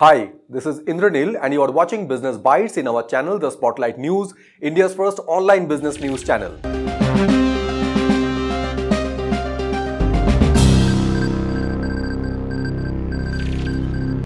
Hi, this is Indranil and you are watching Business Bites in our channel The Spotlight News, India's first online business news channel.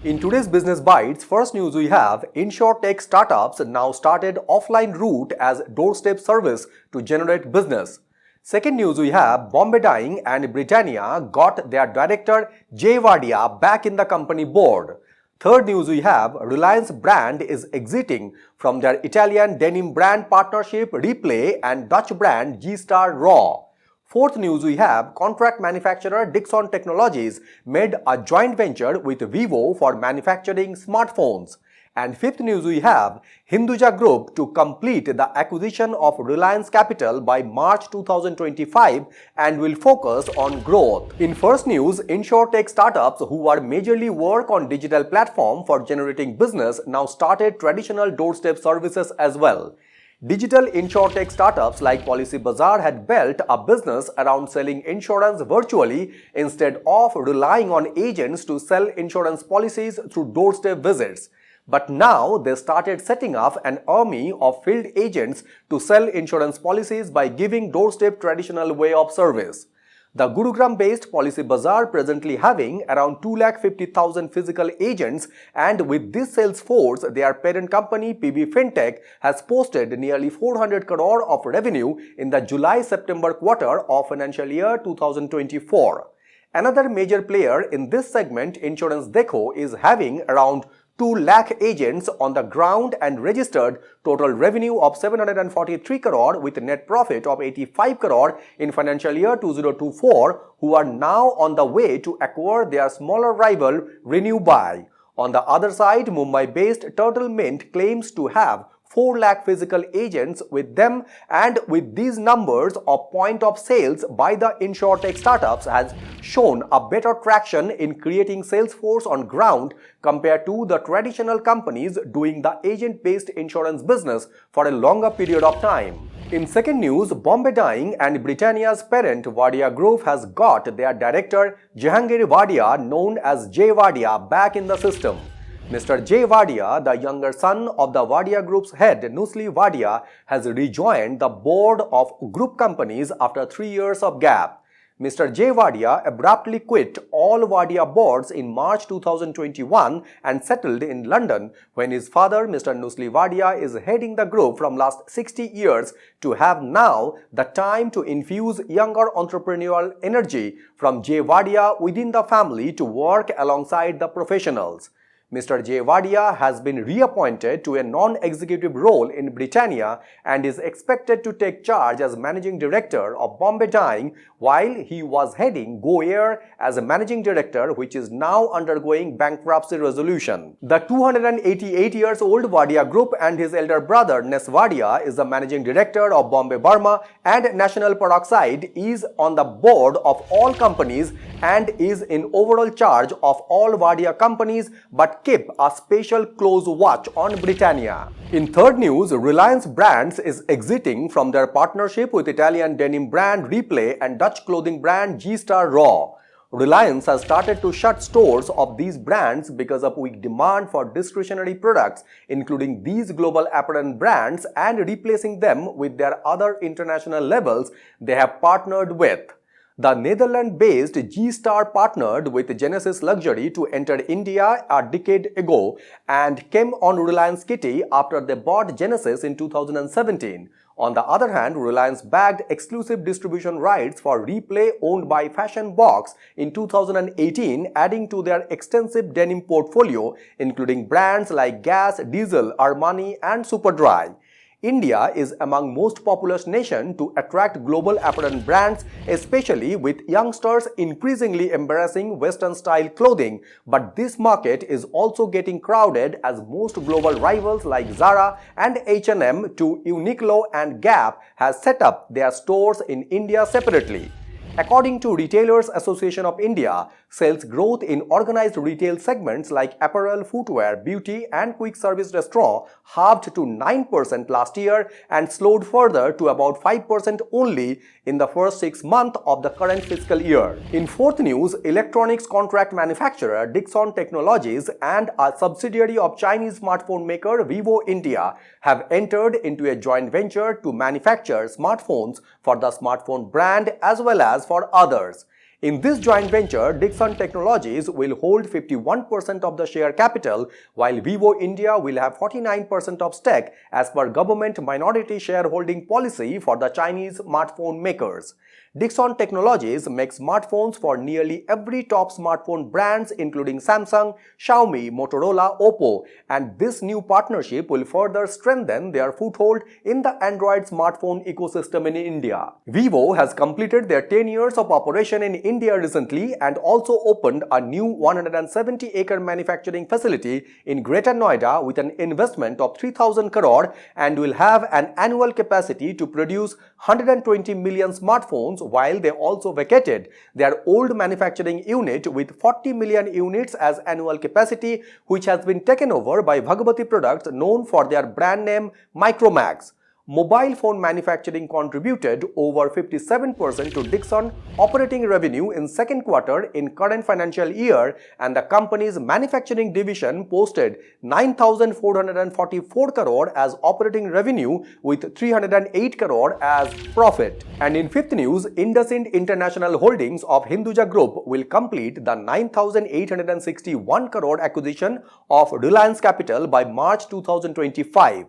In today's Business Bites, first news we have, InsurTech startups now started offline route as doorstep service to generate business. Second news we have, Bombay Dyeing and Britannia got their director Jay Wadia back in the company board. Third news we have, Reliance brand is exiting from their Italian denim brand partnership Replay and Dutch brand G-Star Raw. Fourth news we have, contract manufacturer Dixon Technologies made a joint venture with Vivo for manufacturing smartphones. And fifth news we have, Hinduja Group to complete the acquisition of Reliance Capital by March 2025 and will focus on growth. In first news, InsurTech startups who are majorly work on digital platform for generating business now started traditional doorstep services as well. Digital InsurTech startups like Policybazaar had built a business around selling insurance virtually instead of relying on agents to sell insurance policies through doorstep visits. But now they started setting up an army of field agents to sell insurance policies by giving doorstep traditional way of service. The Gurugram-based Policybazaar presently having around 250,000 physical agents, and with this sales force, their parent company PB Fintech has posted nearly 400 crore of revenue in the July-September quarter of financial year 2024. Another major player in this segment, Insurance Dekho, is having around 2 lakh agents on the ground and registered total revenue of 743 crore with net profit of 85 crore in financial year 2024, who are now on the way to acquire their smaller rival Renew-Buy. On the other side, Mumbai-based Turtle Mint claims to have 4 lakh physical agents with them, and with these numbers of point of sales by the InsurTech startups has shown a better traction in creating sales force on ground compared to the traditional companies doing the agent-based insurance business for a longer period of time. In second news, Bombay Dyeing and Britannia's parent Wadia Group has got their director Jahangir Wadia, known as Jay Wadia, back in the system. Mr. Jay Wadia, the younger son of the Wadia Group's head Nusli Wadia, has rejoined the board of group companies after 3 years of gap. Mr. Jay Wadia abruptly quit all Wadia boards in March 2021 and settled in London when his father, Mr. Nusli Wadia, is heading the group from last 60 years to have now the time to infuse younger entrepreneurial energy from Jay Wadia within the family to work alongside the professionals. Mr. Jay Wadia has been reappointed to a non-executive role in Britannia and is expected to take charge as managing director of Bombay Dyeing while he was heading Go Air as a managing director, which is now undergoing bankruptcy resolution. The 288 years old Wadia Group and his elder brother Nes Wadia is the managing director of Bombay Burma and National Peroxide, is on the board of all companies and is in overall charge of all Wadia companies, but keep a special close watch on Britannia. In third news, Reliance Brands is exiting from their partnership with Italian denim brand Replay and Dutch clothing brand G-Star Raw. Reliance has started to shut stores of these brands because of weak demand for discretionary products, including these global apparel brands, and replacing them with their other international labels they have partnered with. The Netherlands-based G-Star partnered with Genesis Luxury to enter India a decade ago and came on Reliance Kitty after they bought Genesis in 2017. On the other hand, Reliance bagged exclusive distribution rights for Replay owned by Fashion Box in 2018, adding to their extensive denim portfolio, including brands like Gas, Diesel, Armani and Superdry. India is among most populous nation to attract global apparel brands, especially with youngsters increasingly embracing Western-style clothing. But this market is also getting crowded as most global rivals like Zara and H&M to Uniqlo and Gap has set up their stores in India separately. According to Retailers Association of India, sales growth in organized retail segments like apparel, footwear, beauty and quick service restaurant halved to 9% last year and slowed further to about 5% only in the first 6 months of the current fiscal year. In fourth news, electronics contract manufacturer Dixon Technologies and a subsidiary of Chinese smartphone maker Vivo India have entered into a joint venture to manufacture smartphones for the smartphone brand as well as for others. In this joint venture, Dixon Technologies will hold 51% of the share capital, while Vivo India will have 49% of stake as per government minority shareholding policy for the Chinese smartphone makers. Dixon Technologies makes smartphones for nearly every top smartphone brands including Samsung, Xiaomi, Motorola, Oppo, and this new partnership will further strengthen their foothold in the Android smartphone ecosystem in India. Vivo has completed their 10 years of operation in India recently and also opened a new 170-acre manufacturing facility in Greater Noida with an investment of 3,000 crore and will have an annual capacity to produce 120 million smartphones, while they also vacated their old manufacturing unit with 40 million units as annual capacity, which has been taken over by Bhagavati Products, known for their brand name Micromax. Mobile phone manufacturing contributed over 57% to Dixon operating revenue in second quarter in current financial year, and the company's manufacturing division posted 9,444 crore as operating revenue with 308 crore as profit. And in fifth news, IndusInd International Holdings of Hinduja Group will complete the 9,861 crore acquisition of Reliance Capital by March 2025.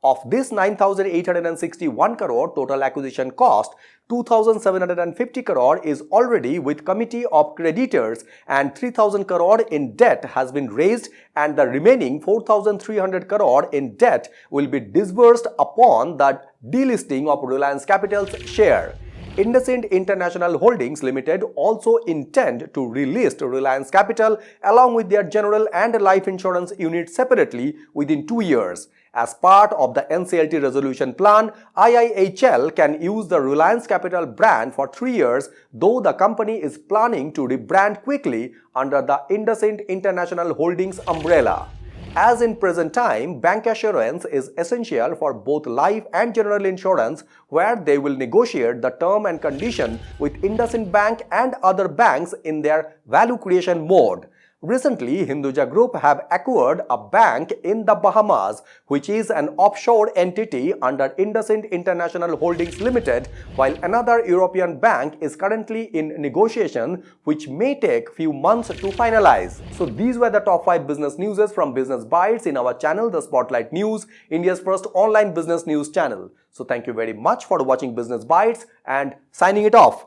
Of this 9,861 crore total acquisition cost, 2,750 crore is already with committee of creditors and 3,000 crore in debt has been raised, and the remaining 4,300 crore in debt will be disbursed upon the delisting of Reliance Capital's share. IndusInd International Holdings Limited also intend to relist Reliance Capital along with their general and life insurance units separately within 2 years. As part of the NCLT resolution plan, IIHL can use the Reliance Capital brand for 3 years, though the company is planning to rebrand quickly under the IndusInd International Holdings umbrella. As in present time, bancassurance is essential for both life and general insurance, where they will negotiate the term and condition with IndusInd Bank and other banks in their value creation mode. Recently, Hinduja Group have acquired a bank in the Bahamas, which is an offshore entity under IndusInd International Holdings Limited, while another European bank is currently in negotiation, which may take few months to finalize. So these were the top 5 business news from Business Bytes in our channel, The Spotlight News, India's first online business news channel. So thank you very much for watching Business Bytes and signing it off.